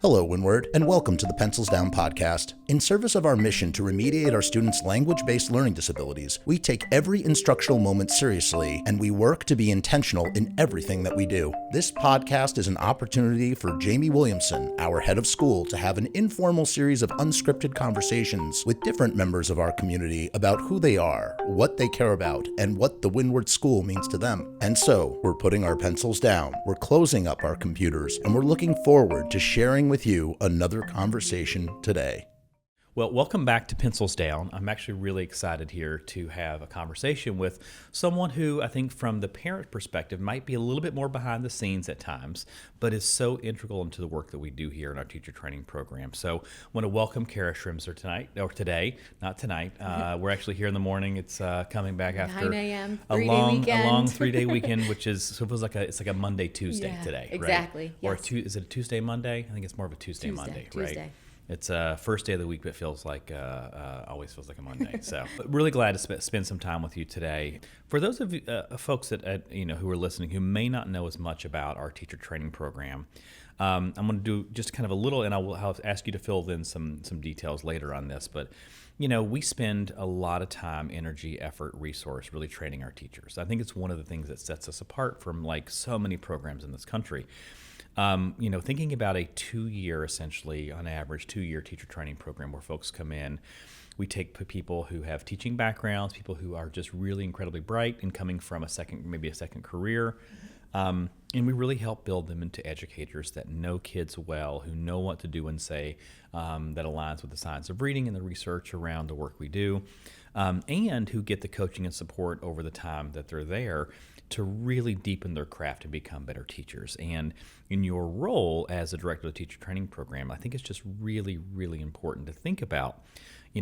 Hello, Windward, and welcome to the Pencils Down podcast. In service of our mission to remediate our students' language-based learning disabilities, we take every instructional moment seriously, and we work to be intentional in everything that we do. This podcast is an opportunity for Jamie Williamson, our head of school, to have an informal series of unscripted conversations with different members of our community about who they are, what they care about, and what the Windward School means to them. And so, we're putting our pencils down, we're closing up our computers, and we're looking forward to sharing with you another conversation today. Well, welcome back to Pencils Down. I'm actually really excited here to have a conversation with someone who I think from the parent perspective might be a little bit more behind the scenes at times, but is so integral into the work that we do here in our teacher training program. So I want to welcome Kara Schremser today, not tonight. We're actually here in the morning. It's coming back after 9 a.m. a long 3-day weekend, which is, so it feels like it's like a Monday, Tuesday today, exactly, right? yes. Or is it a Tuesday, Monday? I think it's more of a Tuesday. Monday, right? It's first day of the week, but it feels like always feels like a Monday. So, really glad to spend some time with you today. For those of you folks that who are listening who may not know as much about our teacher training program, I'm going to do just kind of a little, and I'll ask you to fill in some details later on this. But we spend a lot of time, energy, effort, resource really training our teachers. I think it's one of the things that sets us apart from like so many programs in this country. Thinking about a 2-year, essentially, on average, 2-year teacher training program where folks come in, we take people who have teaching backgrounds, people who are just really incredibly bright and coming from maybe a second career, and we really help build them into educators that know kids well, who know what to do and say, that aligns with the science of reading and the research around the work we do, and who get the coaching and support over the time that they're there to really deepen their craft and become better teachers. And in your role as a director of the teacher training program, I think it's just really, really important to think about,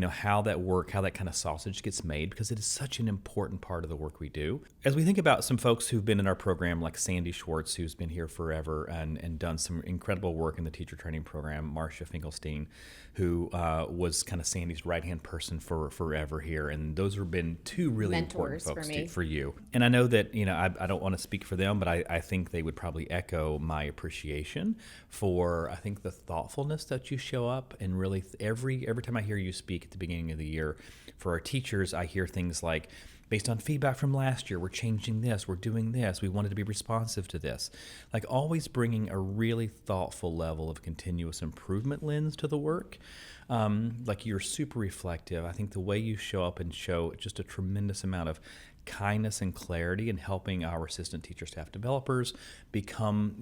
how that kind of sausage gets made, because it is such an important part of the work we do. As we think about some folks who've been in our program, like Sandy Schwartz, who's been here forever and done some incredible work in the teacher training program, Marcia Finkelstein, who was kind of Sandy's right-hand person for forever here. And those have been two really mentors important folks for you. And I know that, I don't want to speak for them, but I think they would probably echo my appreciation for, I think, the thoughtfulness that you show up. And really every time I hear you speak at the beginning of the year, for our teachers, I hear things like, based on feedback from last year, we're changing this, we're doing this, we wanted to be responsive to this. Like always bringing a really thoughtful level of continuous improvement lens to the work. Like you're super reflective. I think the way you show up and show just a tremendous amount of kindness and clarity in helping our assistant teacher staff developers become,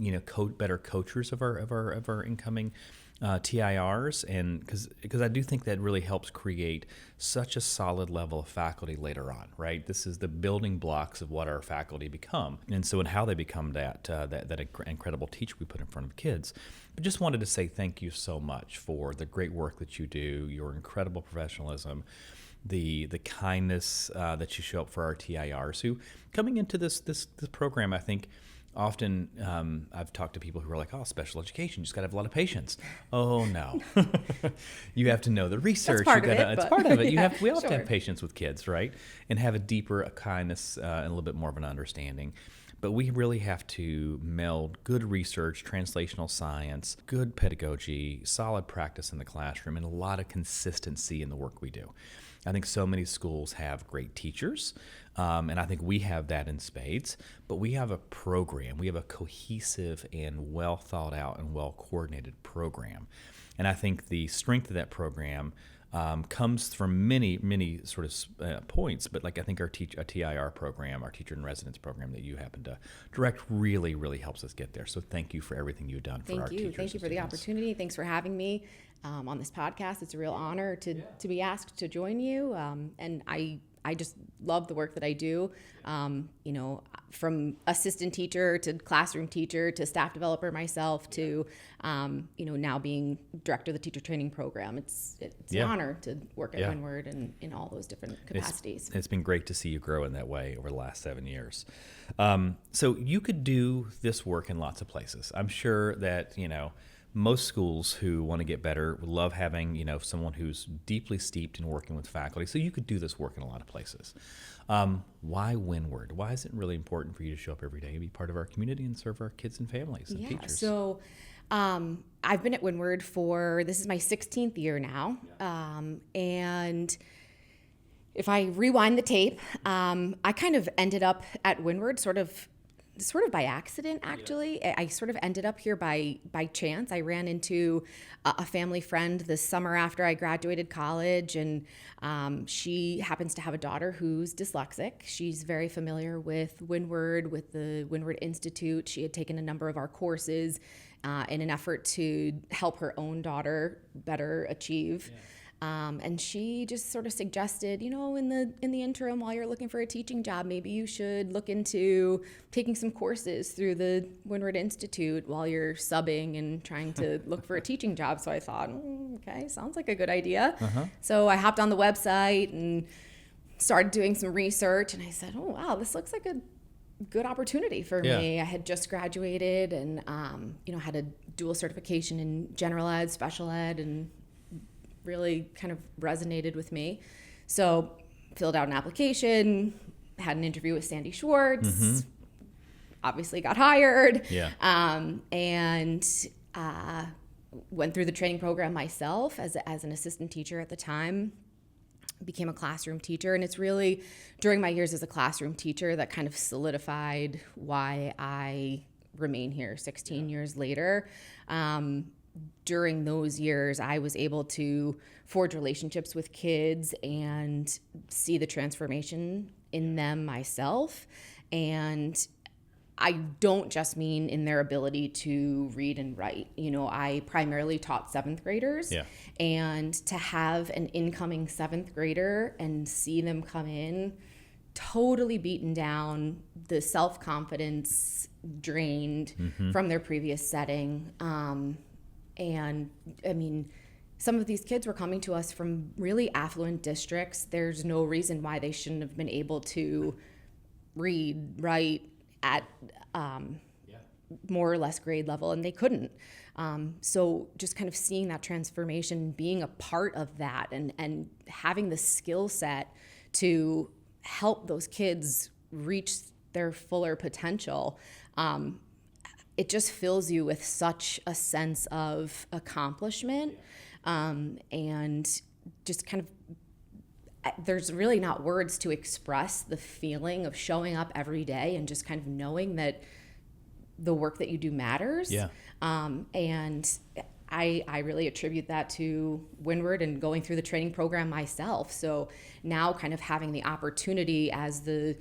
better coachers of our incoming TIRs, and because I do think that really helps create such a solid level of faculty later on, right? This is the building blocks of what our faculty become, and so in how they become that incredible teacher we put in front of kids. But just wanted to say thank you so much for the great work that you do, your incredible professionalism, the kindness that you show up for our TIRs who coming into this program, I think. Often I've talked to people who are like, special education, you just got to have a lot of patience. Oh, no. You have to know the research. It's part of it. We all have to have patience with kids, right? And have a deeper kindness and a little bit more of an understanding. But we really have to meld good research, translational science, good pedagogy, solid practice in the classroom, and a lot of consistency in the work we do. I think so many schools have great teachers, and I think we have that in spades, but we have a program. We have a cohesive and well thought out and well coordinated program. And I think the strength of that program comes from many sort of points, but like I think our TIR program, our teacher in residence program that you happen to direct really, really helps us get there. So thank you for everything you've done for our teachers. Thank you for the opportunity. Thanks for having me on this podcast. It's a real honor to be asked to join you. And I just love the work that I do, from assistant teacher to classroom teacher to staff developer myself to, now being director of the teacher training program. It's an honor to work at Windward and in all those different capacities. It's been great to see you grow in that way over the last 7 years. So you could do this work in lots of places. I'm sure that, most schools who want to get better love having, someone who's deeply steeped in working with faculty. So you could do this work in a lot of places. Why Windward? Why is it really important for you to show up every day and be part of our community and serve our kids and families and teachers? So I've been at Windward this is my 16th year now. And if I rewind the tape, I kind of ended up at Windward sort of by accident, actually. Yeah. I sort of ended up here by chance. I ran into a family friend this summer after I graduated college, and she happens to have a daughter who's dyslexic. She's very familiar with Windward, with the Windward Institute. She had taken a number of our courses in an effort to help her own daughter better achieve. Yeah. And she just sort of suggested, in the interim, while you're looking for a teaching job, maybe you should look into taking some courses through the Windward Institute while you're subbing and trying to look for a teaching job. So I thought, okay, sounds like a good idea. Uh-huh. So I hopped on the website and started doing some research, and I said, oh, wow, this looks like a good opportunity for me. I had just graduated and, had a dual certification in general ed, special ed, and really kind of resonated with me. So filled out an application, had an interview with Sandy Schwartz, obviously got hired, and went through the training program myself as an assistant teacher at the time, became a classroom teacher. And it's really during my years as a classroom teacher that kind of solidified why I remain here 16 years later. During those years, I was able to forge relationships with kids and see the transformation in them myself. And I don't just mean in their ability to read and write. I primarily taught 7th graders. Yeah. And to have an incoming 7th grader and see them come in totally beaten down, the self-confidence drained from their previous setting. And I mean, some of these kids were coming to us from really affluent districts. There's no reason why they shouldn't have been able to read, write at more or less grade level, and they couldn't. So just kind of seeing that transformation, being a part of that, and having the skill set to help those kids reach their fuller potential, it just fills you with such a sense of accomplishment, and just kind of, there's really not words to express the feeling of showing up every day and just kind of knowing that the work that you do matters. Yeah. And I really attribute that to Windward and going through the training program myself. So now kind of having the opportunity as the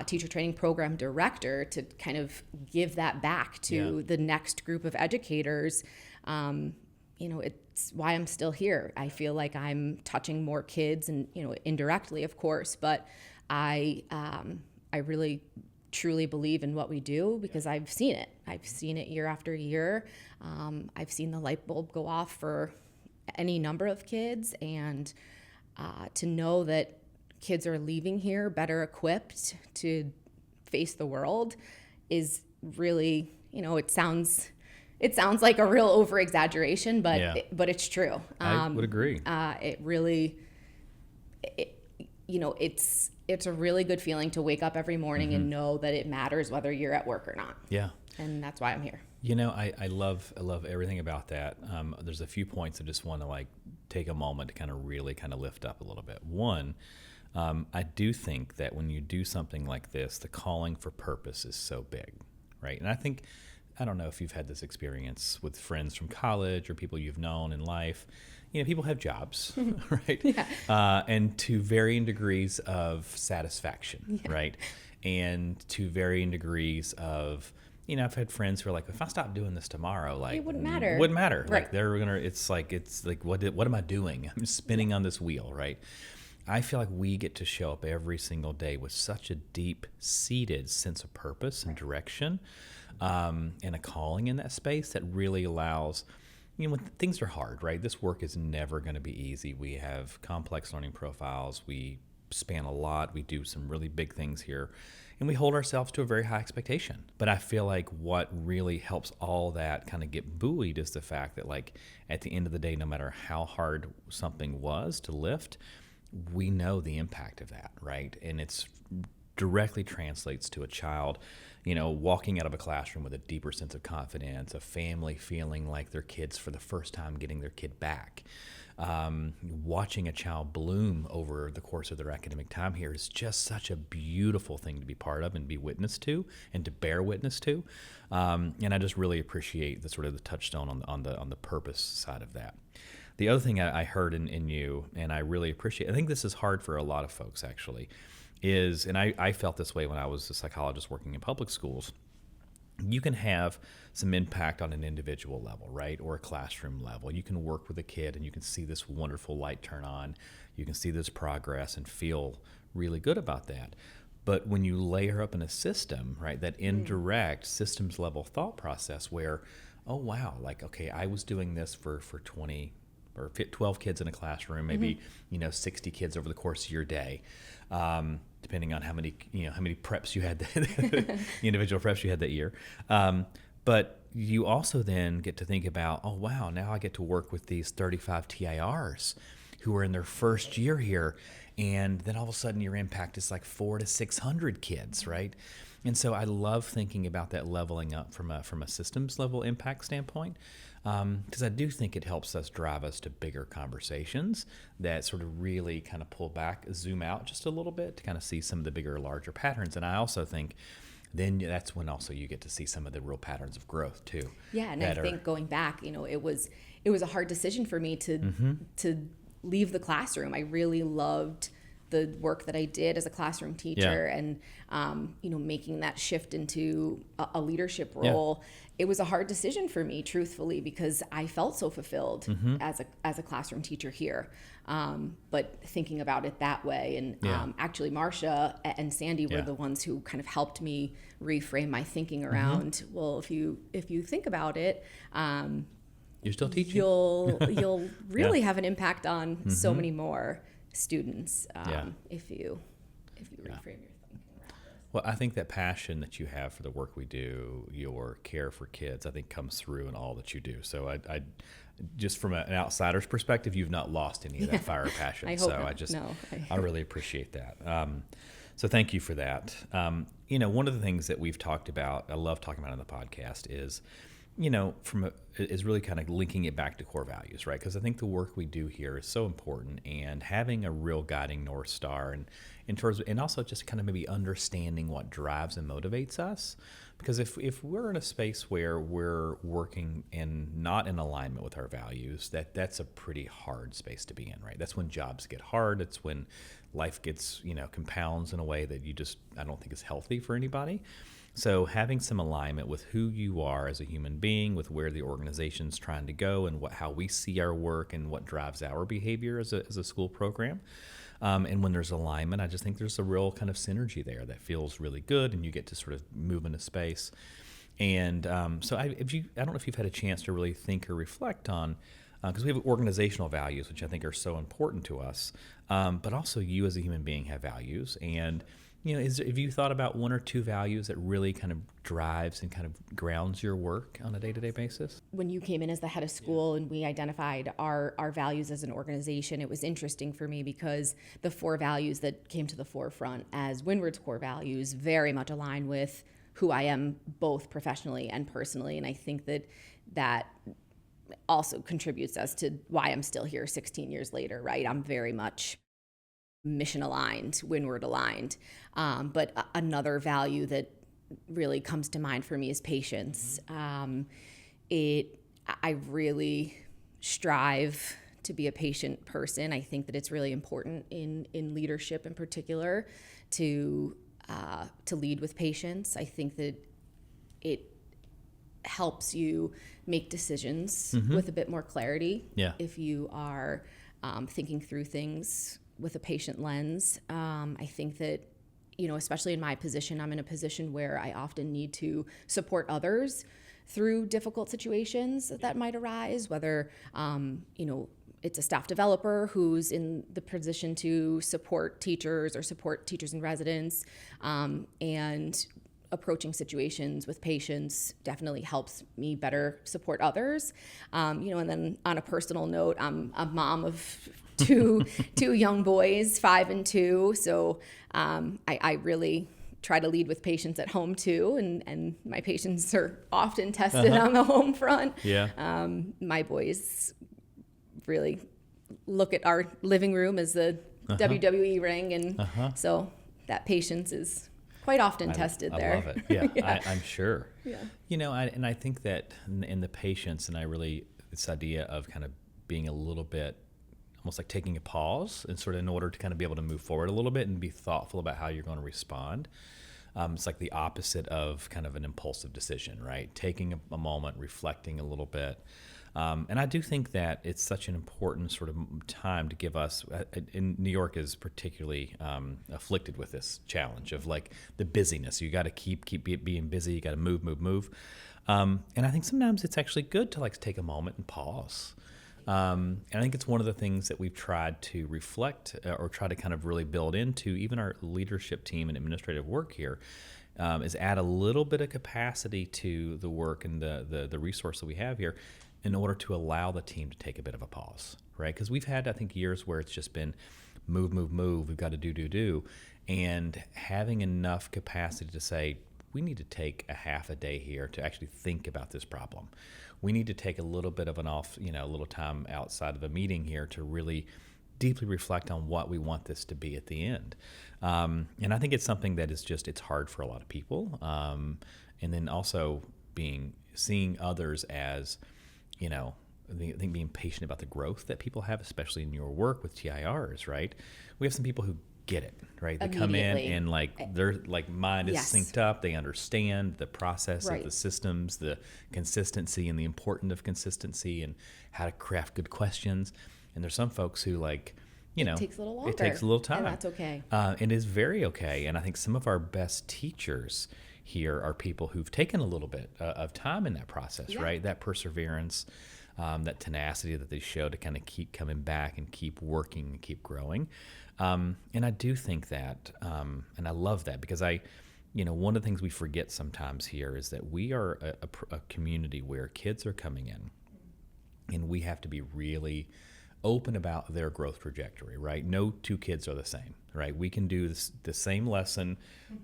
teacher training program director to kind of give that back to the next group of educators, it's why I'm still here. I feel like I'm touching more kids, and indirectly, of course, but I really truly believe in what we do because I've seen it. I've seen it year after year. I've seen the light bulb go off for any number of kids, and to know that kids are leaving here better equipped to face the world is really, it sounds like a real over exaggeration, but but it's true. I would agree. It really, it's a really good feeling to wake up every morning and know that it matters whether you're at work or not. Yeah. And that's why I'm here. I love everything about that. There's a few points I just want to take a moment to kind of really kind of lift up a little bit. One, I do think that when you do something like this, the calling for purpose is so big, right? And I don't know if you've had this experience with friends from college or people you've known in life. People have jobs, right? Yeah. And to varying degrees of satisfaction, right? And to varying degrees of, I've had friends who are like, if I stop doing this tomorrow, it wouldn't matter. Wouldn't matter. Right. It's like, what am I doing? I'm spinning on this wheel, right? I feel like we get to show up every single day with such a deep-seated sense of purpose and direction, and a calling in that space that really allows, when things are hard, right? This work is never going to be easy. We have complex learning profiles. We span a lot. We do some really big things here, and we hold ourselves to a very high expectation. But I feel like what really helps all that kind of get buoyed is the fact that, at the end of the day, no matter how hard something was to lift, we know the impact of that, right? And it's directly translates to a child, walking out of a classroom with a deeper sense of confidence, a family feeling like their kids for the first time getting their kid back. Watching a child bloom over the course of their academic time here is just such a beautiful thing to be part of and be witness to and to bear witness to. And I just really appreciate the sort of the touchstone on the purpose side of that. The other thing I heard in you, and I really appreciate, I think this is hard for a lot of folks actually, is, and I felt this way when I was a psychologist working in public schools, you can have some impact on an individual level, right? Or a classroom level. You can work with a kid and you can see this wonderful light turn on. You can see this progress and feel really good about that. But when you layer up in a system, right, that indirect systems level thought process where, oh, wow, like, okay, I was doing this for 20 or 12 kids in a classroom, maybe, 60 kids over the course of your day. Depending on how many preps you had, the individual preps you had that year. But you also then get to think about, oh, wow, now I get to work with these 35 TIRs who are in their first year here. And then all of a sudden your impact is like 400 to 600 kids, right? And so I love thinking about that leveling up from a systems level impact standpoint. Because I do think it helps us drive us to bigger conversations that sort of really kind of pull back, zoom out just a little bit to kind of see some of the bigger, larger patterns. And I also think then that's when also you get to see some of the real patterns of growth too. Yeah, and I think going back, it was a hard decision for me to leave the classroom. I really loved the work that I did as a classroom teacher and, making that shift into a leadership role. Yeah. It was a hard decision for me, truthfully, because I felt so fulfilled as a classroom teacher here. But thinking about it that way, and actually Marcia and Sandy were the ones who kind of helped me reframe my thinking around, well, if you think about it, you're still teaching. You'll really have an impact on so many more students if you reframe your thinking. Well, I think that passion that you have for the work we do, your care for kids, I think comes through in all that you do. So I just from an outsider's perspective, you've not lost any of that fire or passion. I hope not. I really appreciate that. So thank you for that. One of the things that we've talked about, I love talking about on the podcast is, is really kind of linking it back to core values, right? Because I think the work we do here is so important, and having a real guiding North Star and also just kind of maybe understanding what drives and motivates us. Because if we're in a space where we're working and not in alignment with our values, that's a pretty hard space to be in, right? That's when jobs get hard. It's when life gets, compounds in a way that I don't think is healthy for anybody. So having some alignment with who you are as a human being, with where the organization's trying to go, and how we see our work and what drives our behavior as a school program. And when there's alignment, I just think there's a real kind of synergy there that feels really good, and you get to sort of move into space. And so I don't know if you've had a chance to really think or reflect on, because we have organizational values, which I think are so important to us, but also you as a human being have values. And have you thought about one or two values that really kind of drives and kind of grounds your work on a day-to-day basis? When you came in as the head of school and we identified our values as an organization, it was interesting for me because the 4 values that came to the forefront as Windward's core values very much align with who I am both professionally and personally. And I think that also contributes as to why I'm still here 16 years later, right? I'm very much mission aligned, Windward aligned. But another value that really comes to mind for me is patience. I really strive to be a patient person. I think that it's really important in leadership in particular to lead with patience. I think that it helps you make decisions with a bit more clarity if you are thinking through things with a patient lens. I think that, especially in my position, I'm in a position where I often need to support others through difficult situations that might arise, whether, it's a staff developer who's in the position to support teachers or support teachers and residents, and approaching situations with patience definitely helps me better support others. And then on a personal note, I'm a mom of two young boys, 5 and 2. So I really try to lead with patience at home too, and my patients are often tested on the home front. Yeah. My boys really look at our living room as the WWE ring, and so that patience is quite often tested there. I love it. Yeah, yeah. I'm sure. Yeah. You know, and I think that in the patience, and I really, this idea of kind of being a little bit, almost like taking a pause and sort of in order to kind of be able to move forward a little bit and be thoughtful about how you're going to respond. It's like the opposite of kind of an impulsive decision, right? Taking a moment, reflecting a little bit. And I do think that it's such an important sort of time to give us, and New York is particularly afflicted with this challenge of like the busyness. You got to keep being busy. You got to move. And I think sometimes it's actually good to like take a moment and pause. And I think it's one of the things that we've tried to reflect or try to kind of really build into even our leadership team and administrative work here. Is add a little bit of capacity to the work and the resource that we have here in order to allow the team to take a bit of a pause, right? Because we've had, I think, years where it's just been move, we've got to do, and having enough capacity to say, we need to take a half a day here to actually think about this problem. We need to take a little bit of a little time outside of a meeting here to really deeply reflect on what we want this to be at the end. And I think it's something that is just, it's hard for a lot of people. And then also seeing others as, I think being patient about the growth that people have, especially in your work with TIRs, right? We have some people who get it, right? They come in and like their like mind is synced up. They understand the process of the systems, the consistency and the importance of consistency and how to craft good questions. And there's some folks who like, it takes a little longer. It takes a little time. And that's okay. It is very okay. And I think some of our best teachers here are people who've taken a little bit of time in that process, right? That perseverance, that tenacity that they show to kind of keep coming back and keep working and keep growing. And I do think that, and I love that because one of the things we forget sometimes here is that we are a community where kids are coming in and we have to be really open about their growth trajectory, right? No two kids are the same, right? We can do the same lesson,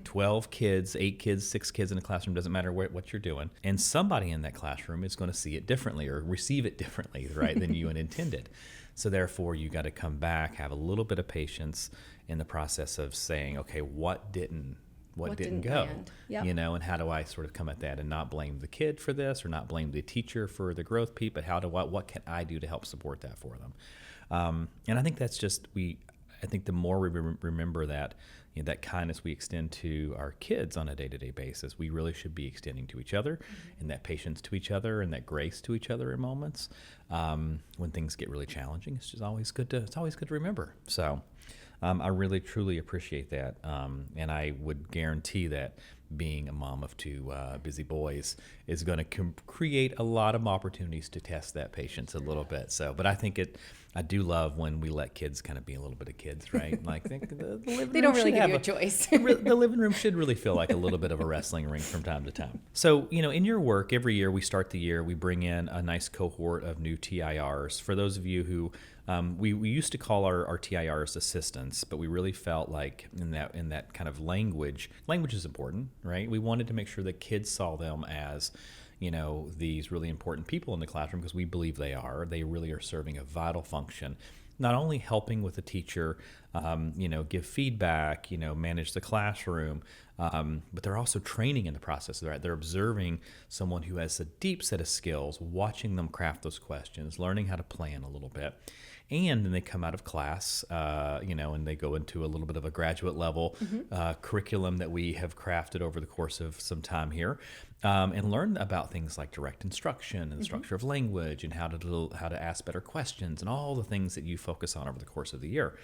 12 kids, 8 kids, 6 kids in a classroom, doesn't matter what you're doing. And somebody in that classroom is going to see it differently or receive it differently, right, than you intended. So therefore, you got to come back, have a little bit of patience in the process of saying, okay, what didn't go, and how do I sort of come at that and not blame the kid for this or not blame the teacher for the growth piece, but what can I do to help support that for them? And I think that's just, I think the more we remember that, that kindness we extend to our kids on a day-to-day basis, we really should be extending to each other and that patience to each other and that grace to each other in moments when things get really challenging. It's just always good to remember. So I really, truly appreciate that. And I would guarantee that being a mom of 2 busy boys is going to create a lot of opportunities to test that patience a little bit. So, but I think I do love when we let kids kind of be a little bit of kids, right? Like the living room they don't really give you a choice. The living room should really feel like a little bit of a wrestling ring from time to time. So, in your work, every year we start the year, we bring in a nice cohort of new TIRs. For those of you who we used to call our TIRs assistants, but we really felt like in that kind of language is important, right? We wanted to make sure that kids saw them as, these really important people in the classroom because we believe they are. They really are serving a vital function, not only helping with the teacher, give feedback, manage the classroom, but they're also training in the process. They're observing someone who has a deep set of skills, watching them craft those questions, learning how to plan a little bit. And then they come out of class, and they go into a little bit of a graduate level curriculum that we have crafted over the course of some time here, and learn about things like direct instruction and the structure of language and how to ask better questions and all the things that you focus on over the course of the year.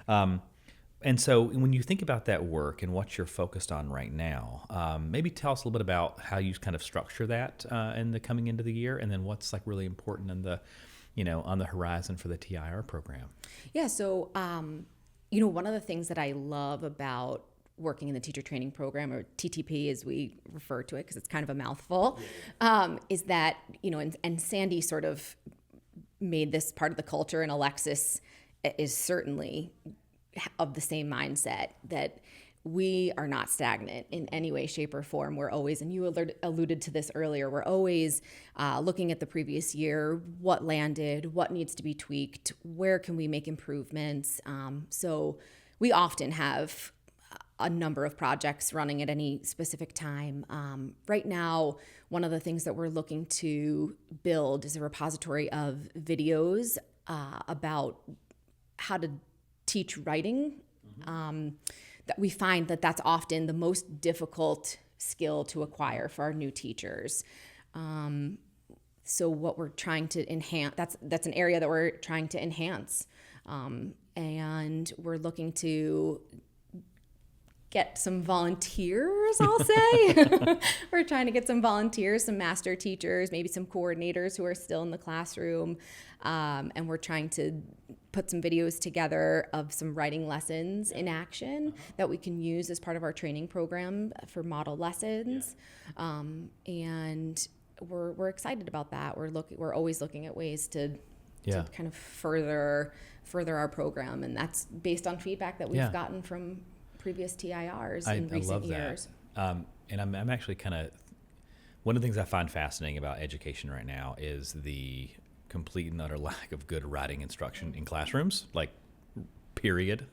And so when you think about that work and what you're focused on right now, maybe tell us a little bit about how you kind of structure that in the coming into the year, and then what's like really important in the on the horizon for the TIR program. Yeah, so, one of the things that I love about working in the teacher training program, or TTP as we refer to it, because it's kind of a mouthful, is that, and Sandy sort of made this part of the culture, and Alexis is certainly of the same mindset that we are not stagnant in any way, shape, or form. We're always, and you alluded to this earlier, we're always looking at the previous year, what landed, what needs to be tweaked, where can we make improvements. So we often have a number of projects running at any specific time. Right now, one of the things that we're looking to build is a repository of videos about how to teach writing. That we find that that's often the most difficult skill to acquire for our new teachers. So what we're trying to enhance, that's an area that we're trying to enhance. And we're looking to get some volunteers, I'll say. We're trying to get some volunteers, some master teachers, maybe some coordinators who are still in the classroom. And we're trying to put some videos together of some writing lessons in action that we can use as part of our training program for model lessons. And we're excited about that. We're always looking at ways to kind of further our program, and that's based on feedback that we've gotten from previous TIRs in recent years. And I'm actually kind of, one of the things I find fascinating about education right now is the complete and utter lack of good writing instruction in classrooms, like period.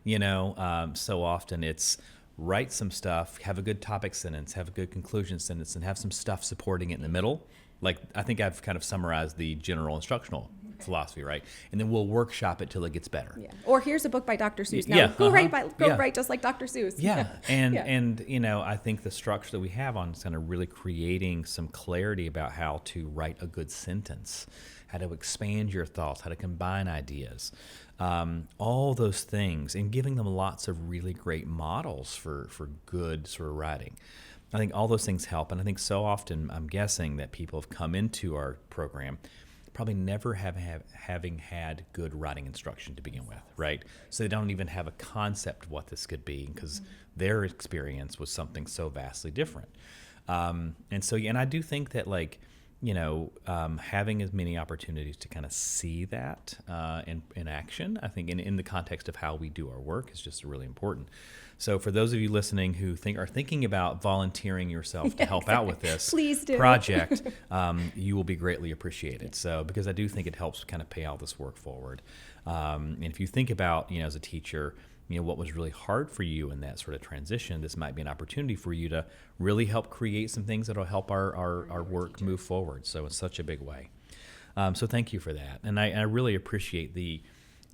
So often it's write some stuff, have a good topic sentence, have a good conclusion sentence, and have some stuff supporting it in the middle. Like, I think I've kind of summarized the general instructional philosophy, right? And then we'll workshop it till it gets better. Yeah. Or here's a book by Dr. Seuss. Now go write just like Dr. Seuss. Yeah. And I think the structure that we have on is kind of really creating some clarity about how to write a good sentence, how to expand your thoughts, how to combine ideas, all those things, and giving them lots of really great models for good sort of writing. I think all those things help. And I think so often, I'm guessing that people have come into our program probably never having had good writing instruction to begin with, right? So they don't even have a concept of what this could be because their experience was something so vastly different. And I do think that having as many opportunities to kind of see that in action, I think in the context of how we do our work is just really important. So for those of you listening who are thinking about volunteering yourself to help out with this Please do. project, you will be greatly appreciated. So because I do think it helps kind of pay all this work forward. And if you think about, as a teacher, what was really hard for you in that sort of transition, this might be an opportunity for you to really help create some things that will help our work move forward. So in such a big way. So thank you for that. And I really appreciate the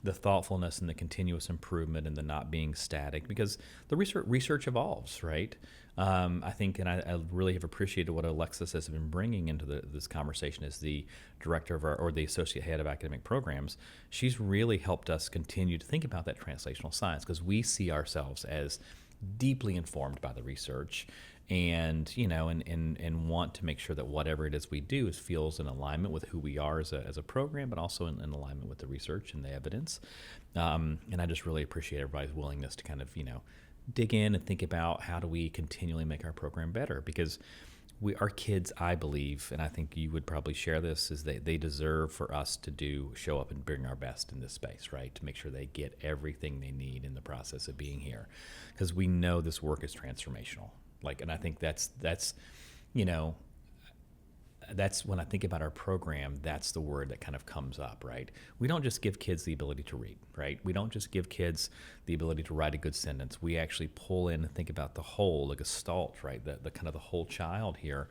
thoughtfulness and the continuous improvement and the not being static, because the research evolves, right? I think, and I really have appreciated what Alexis has been bringing into this conversation as the director of or the associate head of academic programs. She's really helped us continue to think about that translational science, because we see ourselves as deeply informed by the research, and and want to make sure that whatever it is we do feels in alignment with who we are as a program, but also in alignment with the research and the evidence. And I just really appreciate everybody's willingness to kind of dig in and think about how do we continually make our program better, because our kids, I believe, and I think you would probably share this, is they deserve for us to show up and bring our best in this space, right? To make sure they get everything they need in the process of being here, because we know this work is transformational. And I think that's when I think about our program, that's the word that kind of comes up, right? We don't just give kids the ability to read, right? We don't just give kids the ability to write a good sentence. We actually pull in and think about the whole, the gestalt, right? The kind of the whole child here.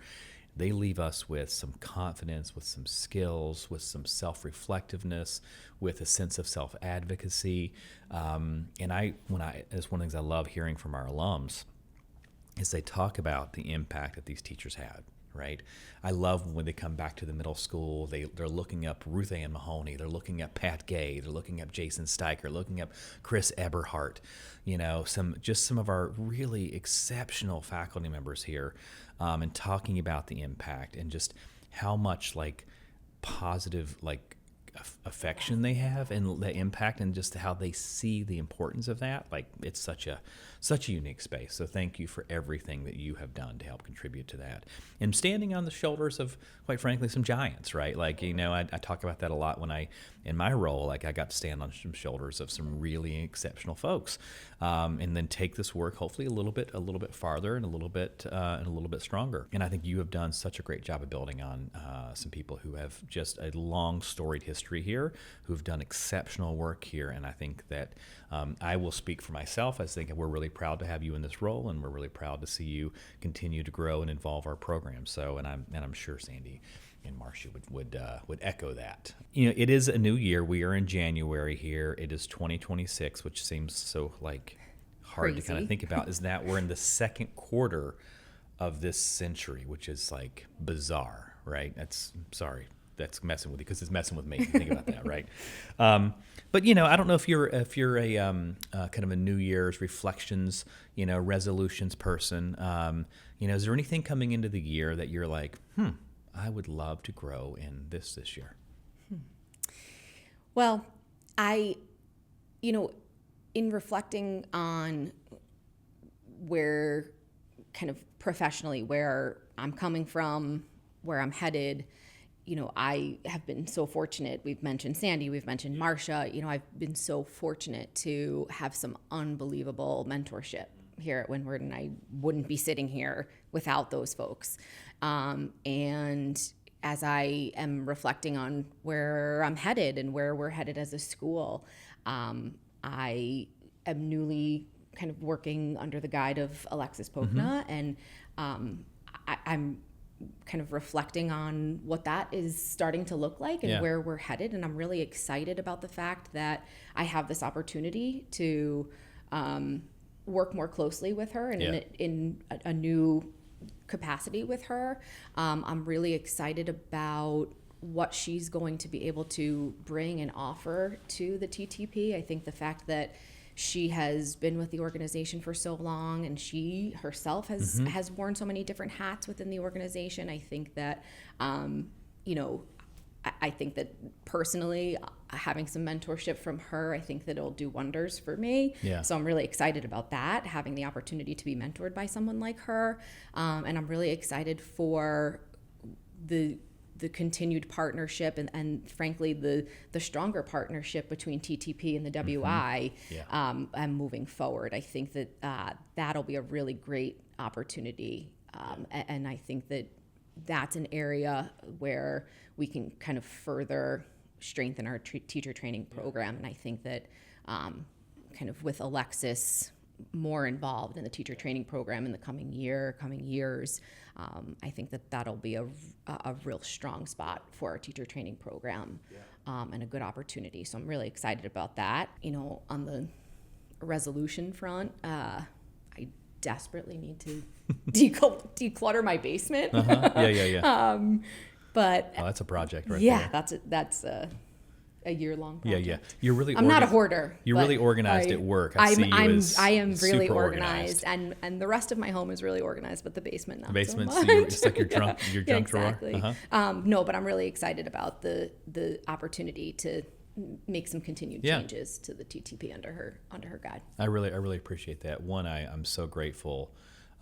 They leave us with some confidence, with some skills, with some self-reflectiveness, with a sense of self-advocacy. And it's one of the things I love hearing from our alums is they talk about the impact that these teachers had, right? I love when they come back to the middle school, they're looking up Ruth Ann Mahoney, they're looking up Pat Gay, they're looking up Jason Steicher, looking up Chris Eberhardt, some of our really exceptional faculty members here, and talking about the impact and just how much positive affection they have and the impact and just how they see the importance of that. Like, it's such a unique space. So thank you for everything that you have done to help contribute to that. And standing on the shoulders of, quite frankly, some giants, right? Like, I talk about that a lot in my role, like I got to stand on some shoulders of some really exceptional folks, and then take this work hopefully a little bit farther and a little bit stronger. And I think you have done such a great job of building on some people who have just a long storied history here, who've done exceptional work here. And I think that I will speak for myself. I think we're really proud to have you in this role, and we're really proud to see you continue to grow and involve our program. So, and I'm sure Sandy and Marcia would echo that. It is a new year. We are in January here. It is 2026, which seems so like hard crazy to kind of think about. Is that we're in the second quarter of this century, which is like bizarre, right? That's messing with you because it's messing with me. Think about that, right? But I don't know if you're a kind of a New Year's reflections, resolutions person. Is there anything coming into the year that you're like, I would love to grow in this year? Well, in reflecting on where kind of professionally, where I'm coming from, where I'm headed, I have been so fortunate. We've mentioned Sandy, we've mentioned Marcia. I've been so fortunate to have some unbelievable mentorship here at Windward, and I wouldn't be sitting here without those folks. And as I am reflecting on where I'm headed and where we're headed as a school, I am newly kind of working under the guide of Alexis Pokna, and I'm kind of reflecting on what that is starting to look like and where we're headed. And I'm really excited about the fact that I have this opportunity to work more closely with her and in a new capacity with her. I'm really excited about what she's going to be able to bring and offer to the TTP. I think the fact that she has been with the organization for so long, and she herself has worn so many different hats within the organization. I think that, I think that personally, having some mentorship from her, I think that it'll do wonders for me. Yeah. So I'm really excited about that, having the opportunity to be mentored by someone like her. And I'm really excited for the continued partnership and frankly, the stronger partnership between TTP and the WI and moving forward. I think that that'll be a really great opportunity. And I think that that's an area where we can kind of further strengthen our teacher training program. And I think that kind of with Alexis more involved in the teacher training program in the coming years, I think that that'll be a real strong spot for our teacher training program, and a good opportunity. So I'm really excited about that. On the resolution front, I desperately need to declutter my basement. But that's a project, right? Yeah, that's a year-long project. Yeah. You're really. I'm not a hoarder. You're really organized at work. I am really organized, and the rest of my home is really organized, but the basement not. The basement, so much. So it's like your junk exactly. drawer. No, but I'm really excited about the opportunity to make some continued changes to the TTP under her guide. I really appreciate that. One, I'm so grateful.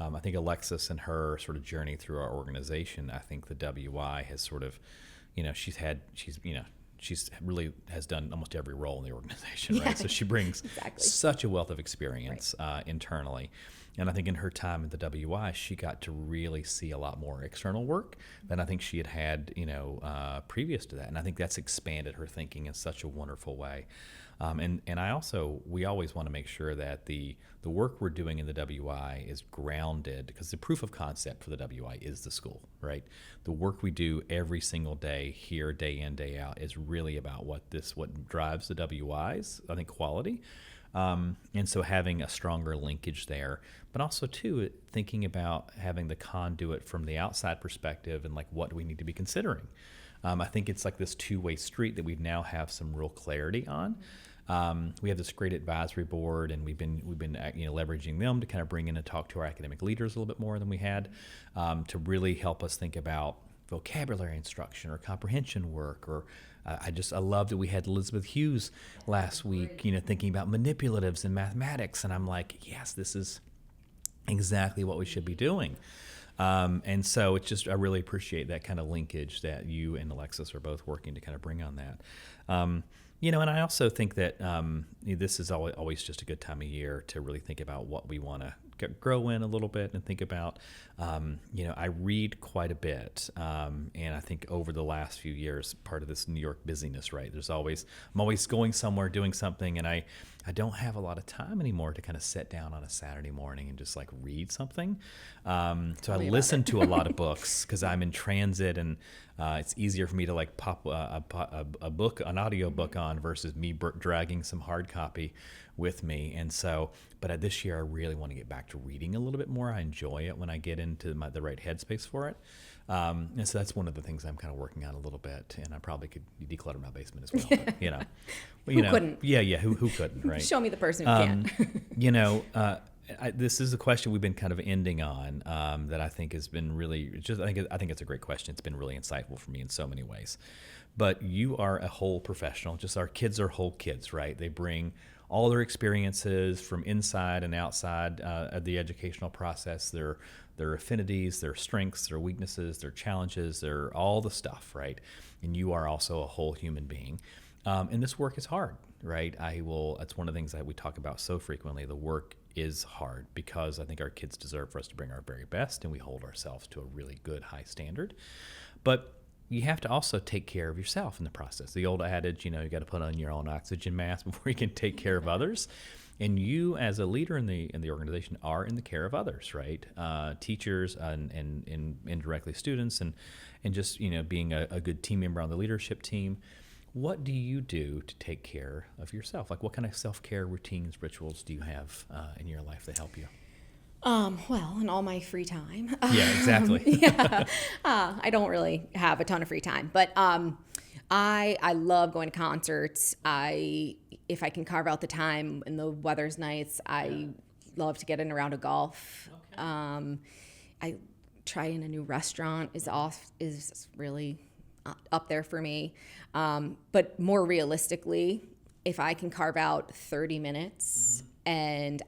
I think Alexis and her sort of journey through our organization, I think the WI has sort of, she's really has done almost every role in the organization, right? So she brings such a wealth of experience internally. And I think in her time at the WI, she got to really see a lot more external work than I think she had previous to that. And I think that's expanded her thinking in such a wonderful way. And we always want to make sure that the work we're doing in the WI is grounded, because the proof of concept for the WI is the school, right? The work we do every single day here, day in, day out, is really about what drives the WIs, I think, quality. And so having a stronger linkage there, but also too thinking about having the conduit from the outside perspective and like what do we need to be considering. I think it's like this two-way street that we now have some real clarity on. We have this great advisory board, and we've been leveraging them to kind of bring in and talk to our academic leaders a little bit more than we had, to really help us think about vocabulary instruction or comprehension work, or I love that we had Elizabeth Hughes last week, thinking about manipulatives in mathematics. And I'm like, yes, this is exactly what we should be doing. And so it's just, I really appreciate that kind of linkage that you and Alexis are both working to kind of bring on that. And I also think that this is always just a good time of year to really think about what we want to grow in a little bit and think about. I read quite a bit, and I think over the last few years, part of this New York busyness, right? I'm always going somewhere, doing something, and I don't have a lot of time anymore to kind of sit down on a Saturday morning and just like read something. So I listen to a lot of books because I'm in transit, and it's easier for me to like pop a book, an audio book on versus me dragging some hard copy with me. And so, but this year I really want to get back to reading a little bit more. I enjoy it when I get into the right headspace for it. And so that's one of the things I'm kind of working on a little bit, and I probably could declutter my basement as well. But, who couldn't? Yeah. Who couldn't, right? Show me the person who can. This is a question we've been kind of ending on that I think has been really I think it's a great question. It's been really insightful for me in so many ways. But you are a whole professional. Just our kids are whole kids, right? They bring all their experiences from inside and outside of the educational process, their affinities, their strengths, their weaknesses, their challenges, their all the stuff, right? And you are also a whole human being. And this work is hard, right? That's one of the things that we talk about so frequently. The work is hard because I think our kids deserve for us to bring our very best, and we hold ourselves to a really good, high standard. But you have to also take care of yourself in the process. The old adage, you got to put on your own oxygen mask before you can take care of others. And you, as a leader in the organization, are in the care of others, right? Teachers and indirectly students, and just being a good team member on the leadership team. What do you do to take care of yourself? Like, what kind of self-care routines, rituals do you have in your life that help you? Well, in all my free time. Yeah, exactly. I don't really have a ton of free time, but I love going to concerts. If I can carve out the time and the weather's nice, I love to get in a round of golf. Okay. I trying a new restaurant is really up there for me. But more realistically, if I can carve out 30 minutes and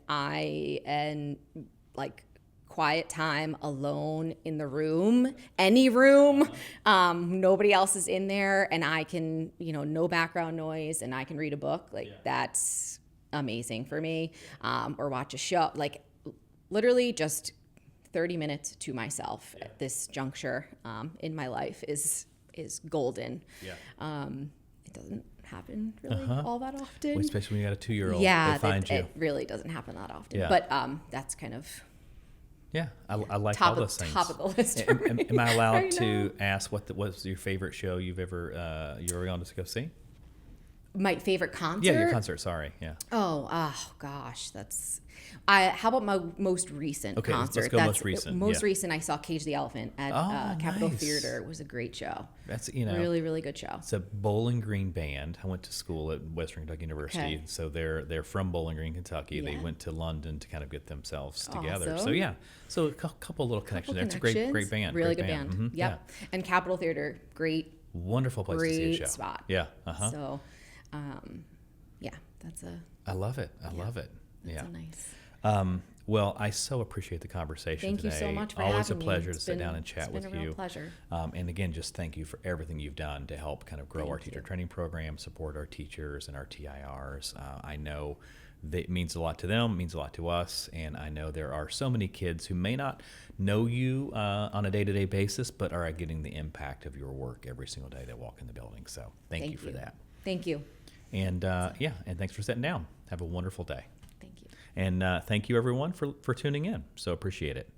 like quiet time alone in the room, any room, nobody else is in there, and I can, no background noise, and I can read a book, that's amazing for me. Or watch a show, like literally just 30 minutes to myself at this juncture in my life is golden. It doesn't happen really all that often. Well, especially when you got a 2-year-old. Yeah, they find you. It really doesn't happen that often. Yeah. But that's kind of I like all those things. Top of the list. Am I allowed to ask what's your favorite show you've ever gone to go see? My favorite concert? Yeah, your concert. Sorry. Yeah. Oh gosh, how about my most recent concert? Let's go most recent. Most recent, I saw Cage the Elephant at Capitol Theater. It was a great show. That's really, really good show. It's a Bowling Green band. I went to school at Western Kentucky University, so they're from Bowling Green, Kentucky. Yeah. They went to London to kind of get themselves together. Awesome. So a couple little connections there. It's a great band. Really good band. Mm-hmm. Yep. Yeah. And Capitol Theater, wonderful place to see a show. Great spot. Yeah. So, that's I love it. I love it. That's nice. Well, I so appreciate the conversation today. Thank you so much for Always having a pleasure me. to sit down and chat with you. It's been a real pleasure. And again, just thank you for everything you've done to help kind of grow our teacher training program, support our teachers and our TIRs. I know that it means a lot to them, means a lot to us, and I know there are so many kids who may not know you on a day-to-day basis, but are getting the impact of your work every single day they walk in the building. So thank you for that. Thank you. And and thanks for sitting down. Have a wonderful day. Thank you. And thank you, everyone, for tuning in. So appreciate it.